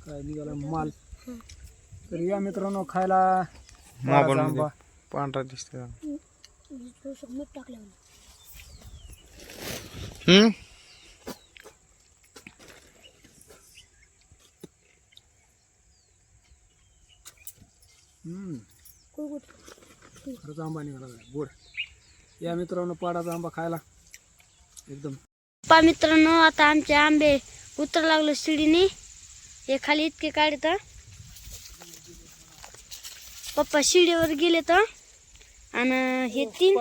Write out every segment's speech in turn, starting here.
काय निघाला माल. तर या मित्रांनो खायला आंबा पांढरा दिसतोय. खरंच आंबा निघाला गोड. या मित्रांनो पाडाचा आंबा खायला एकदम. मित्रांनो आता आमचे आंबे उतर लागलो शिडीने. हे खाली इतके काढत. पप्पा शिडीवर गेले तर आणि हे तीन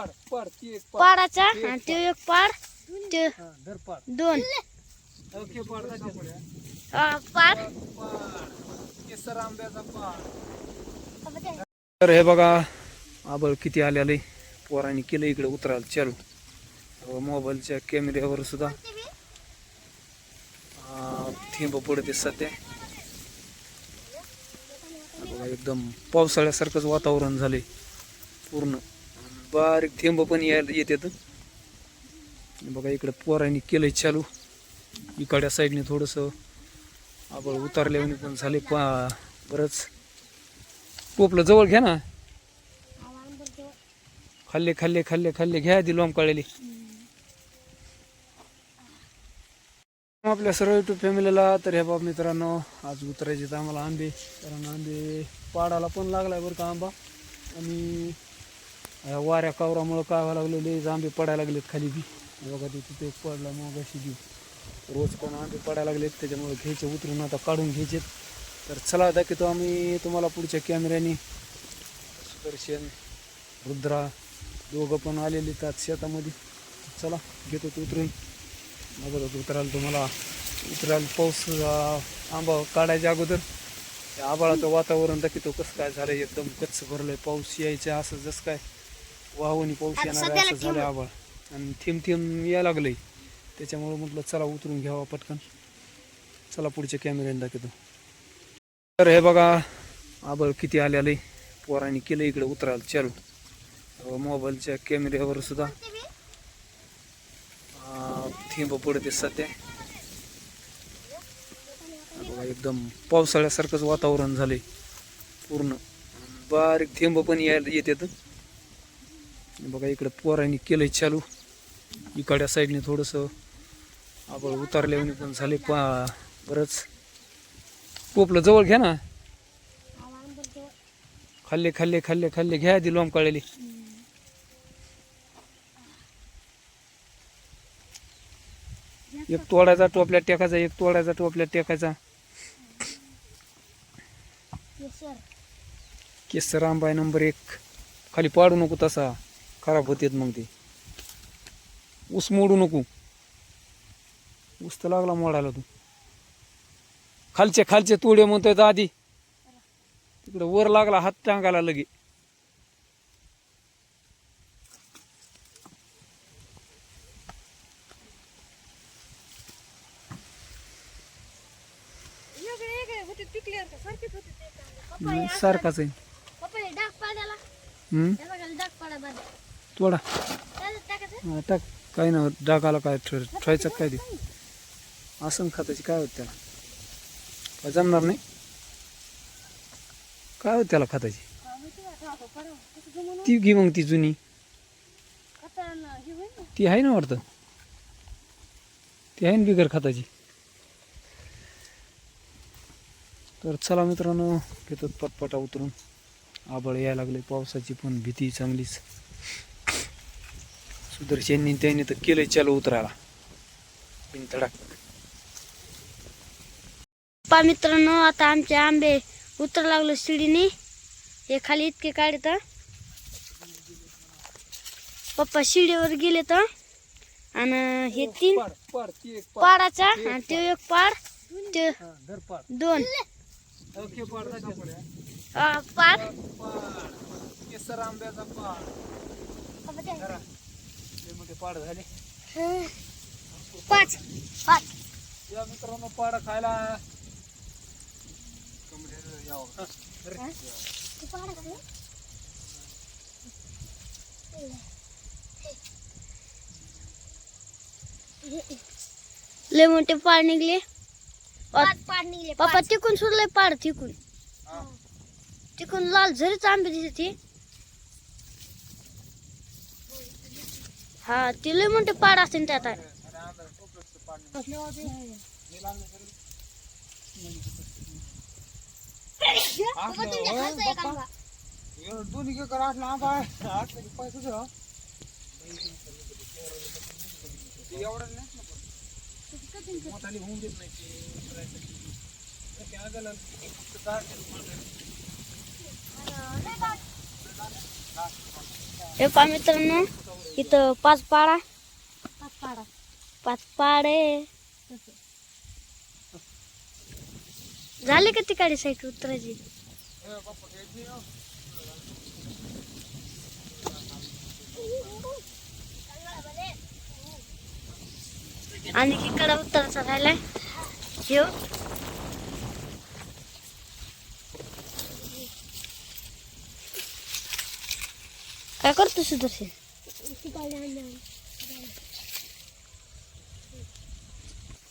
पाडाचा आणि ते एक पाड ते दोन पाड. तर हे बघा आबळ किती आले. पोरांनी केलं इकडे उतरायला चालू. मोबाईलच्या कॅमेऱ्यावर सुद्धा थेंब पडते सध्या. बघा एकदम पावसाळ्यासारखंच वातावरण झाले पूर्ण. बारीक थेंब पण येतात. बघा इकडे पोरांनी केलंय चालू. इकडच्या साईडने थोडस आबळ उतरल्याने पण झाले. बरंच टोपलं जवळ घ्या ना. खाल्ले खाल्ले खाल्ले खाल्ले घ्या आधी लोंबकाळलेली. आपल्या सर्व युट्यूब फॅमिलीला तर हे बाब मित्रांनो आज उतरायचे तर आम्हाला आंबे. कारण आंबे पाडाला पण लागलाय बरं का आंबा. आणि वाऱ्या कावरामुळं काय व्हायला लागलेले आंबे पडायला लागलेत खाली बी. बघा ते तिथे एक पडला मग अशी बी रोज पण आंबे पडायला लागलेत. त्याच्यामुळे घ्यायचे उतरून आता काढून घ्यायचे. तर चला दाखवतो आम्ही तुम्हाला पुढच्या कॅमेऱ्याने. सुदर्शन रुद्रा दोघं पण आलेले त्यात शेतामध्ये. चला घेतो उतरून. बघा उतरायला तुम्हाला उतरायला पाऊस आंबा काढायच्या अगोदर आबाळाचं वातावरण दाखवतो कसं काय झालं. एकदम कच्च भरलंय. पाऊस यायचा असं जसं काय वाहून पाऊस येणार असं झालं आबाळ. आणि थेंब थेंब यायला लागलंय. त्याच्यामुळे म्हटलं चला उतरून घ्यावा पटकन. चला पुढच्या कॅमेऱ्याने दाखवतो. तर हे बघा आबाळ किती आले. पोरांनी केलं इकडे उतरायला चालू. मोबाईलच्या कॅमेऱ्यावर सुद्धा थेंब पडते सध्या. बघा एकदम पावसाळ्यासारखंच वातावरण झाले पूर्ण. बारीक थेंब पण येतात. बघा इकडे पोरांनी केलंय चालू. इकडच्या साईडने थोडस आबळ उतरल्याने पण झाले. बरंच टोपलं जवळ घ्या ना. खाल्ले खाल्ले खाल्ले खाल्ले घ्या आधी लोंबकाळलेली. एक तोडायचा टोपल्या टेकायचा. एक तोडायचा टोपल्या टेकायचा. केसर आंबा आहे नंबर 1. खाली पाडू नको तसा खराब होतेत मग ते. ऊस मोडू नको. ऊस तर लागला मोडायला. तू खालचे खालचे तोडे म्हणतोय आधी. तिकडे वर लागला हात टांगायला लगे. सारखाच आहे. तोडा टाक. काही ना डागाला काय ठेवायचं काय ते असं खाताची काय होत त्याला. काय जमणार नाही. काय होत त्याला खाताची. ती घे मग ती जुनी ती आहे ना वाटतं. ती आहे ना बिगर खाताची. तर चला मित्रांनो घेतो पटपटा उतरून. आबळ यायला लागले. पावसाची पण भीती चांगलीच. सुदर्शननी त्याने तर केलंय चालू उतरायला बिनधडक. मित्रांनो आता आमचे आंबे उतर लागलो शिडीने. हे खाली इतके काढत. पप्पा शिडीवर गेले तर आणि हे तीन पाडाचा आणि ते एक पाड ते दोन पाड. केसर आंब्याचा पाड झाले 5. या मित्रांनो पाड खायला. लय मोठे पाड निघले. पप्पा तिकून सुरले पाड तिकून तिकून लाल झरीच आंबे दिसते. हा ते लय मोठे पाड असते त्यात. दोन्ही एकर आठला आंबा आहे. आठला पैसा एवढा मोठाली होऊन देत नाही. हे पहा मित्रांनो, इथं 5 पाडे झाले का तिकडे साईड उतरायची. आणि इकडे उतरायचा राहिलाय. ह्यो काय करतो सुदर्शन.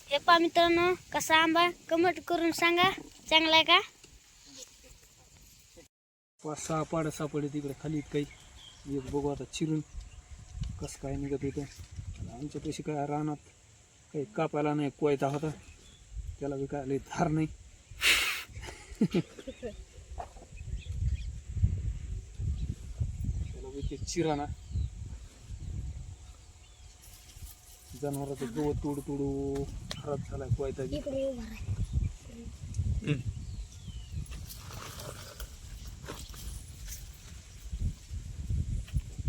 हे पहा मित्रांनो, कसा आंबा कमेंट करून सांगा. चांगला आहे का. 5-6 पाड्या सापडले तिकडे खाली. काही एक बघू आता चिरून कसं काय निघत होतं. आमच्या पैसे काय रानात काही कापायला नाही. कोयता होता त्याला बी काय लई धार नाही. त्याला बी ते चिराना जनावराचं गवत तुडू तुडू खराब झालाय कोयता बी.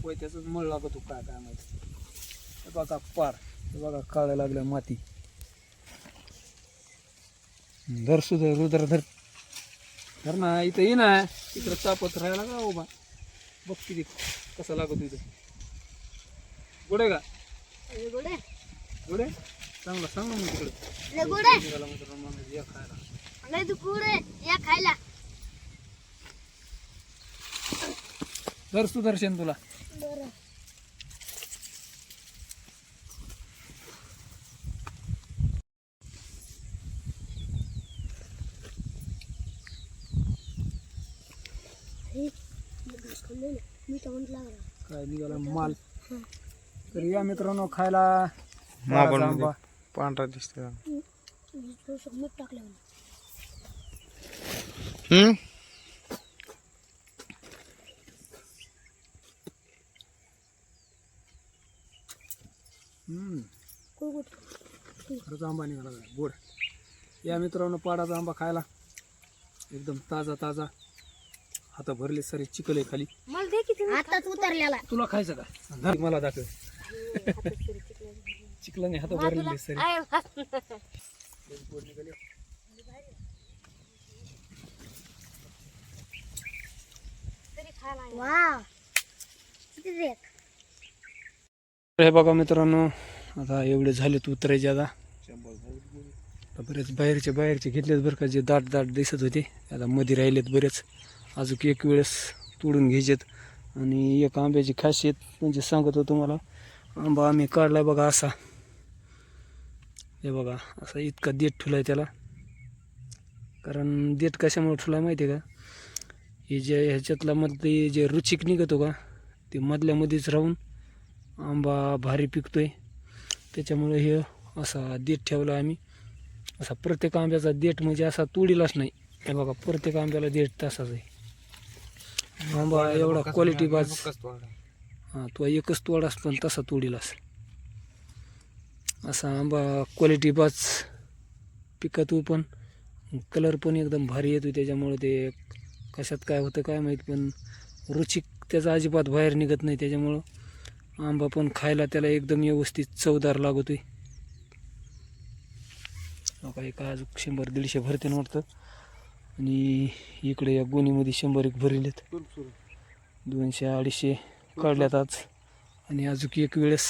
कोयत्याच मळ लागत काय काय माहिती. हे बघा पार, हे बघा काळ्या लागल्या माती. धर सुधर रुद्र धर धर ना. इथं ये ना, तिकडं तापत राहायला का उभा. बघ किती कसा लागत इथं. गोडे का गोडे चांगला सांग ना. मग तिकडे या खायला धर सुदर्शन तुला. काय निघाला माल. तर या मित्रांनो खायला आंबा पांढरा दिसतो. खरंच आंबा निघाला गोड. या मित्रांनो पाडाचा आंबा खायला एकदम ताजा ताजा. हाता भरले सारे चिकल आहे खाली. हातात उतरलेला. तुला खायचं का. धर मला दाखव. चिकलाने हात भरलेले सारे. हे बघा मित्रांनो, आता एवढे झालेत उतरायचे. आता बरेच बाहेरचे घेतलेत बरं का. जे दाट दाट दिसत होते आता मध्ये राहिलेत बरेच. अजून एक वेळेस तोडून घ्यायचेत. आणि एक आंब्याची खासियत म्हणजे सांगतो तुम्हाला. आंबा आम्ही काढलाय बघा असा. हे बघा असा इतका देठ ठुलाय त्याला. कारण देठ कशामुळे ठुलाय माहिती आहे का. हे जे ह्याच्यातला मध्ये जे रुचिक निघतो का ते मधल्यामध्येच राहून आंबा भारी पिकतोय. त्याच्यामुळे हे असा देठ ठेवला आम्ही. असा प्रत्येक आंब्याचा देठ म्हणजे असा तोडीलाच नाही. हे बघा प्रत्येक आंब्याला देठ तसाच आहे. आंबा एवढा क्वालिटी बाज. हां तो एकच तोडास पण तसा तोडीलास. असा आंबा क्वालिटी बाज पिकतो. पण कलर पण एकदम भारी येतो. त्याच्यामुळे ते कशात काय होतं काय माहीत. पण रुचिक त्याचा अजिबात बाहेर निघत नाही. त्याच्यामुळं आंबा पण खायला त्याला एकदम व्यवस्थित चवदार लागतोय. काही काय अजून 100-150 भरते नव्हतं. आणि इकडे या गोणीमध्ये 100-1 भरलेत. 200-250 काढल्यात आज. आणि अजून एक वेळेस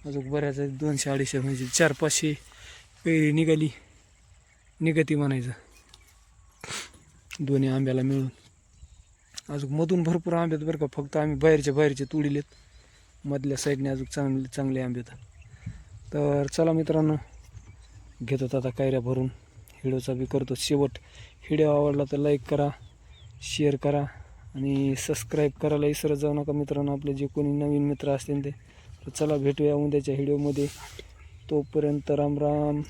अजून बऱ्याच 200-250 म्हणजे 400-500 कैरी निघती म्हणायचं दोन्ही आंब्याला मिळून. अजून मधून भरपूर आंब्यात बरं का. फक्त आम्ही बाहेरचे तोडिलेत. मधल्या साईडने अजून चांगले आंबे आहेत. तर चला मित्रांनो, घेतो आता कैऱ्या भरून. व्हिडिओचा बी करतो शेवट. व्हिडिओ आवडला तर लाईक करा, शेअर करा आणि सबस्क्राईब करायला विसरत जाऊ नका मित्रांनो. आपले जे कोणी नवीन मित्र असतील ते. तर चला भेटूया उद्याच्या व्हिडिओमध्ये. तोपर्यंत राम राम.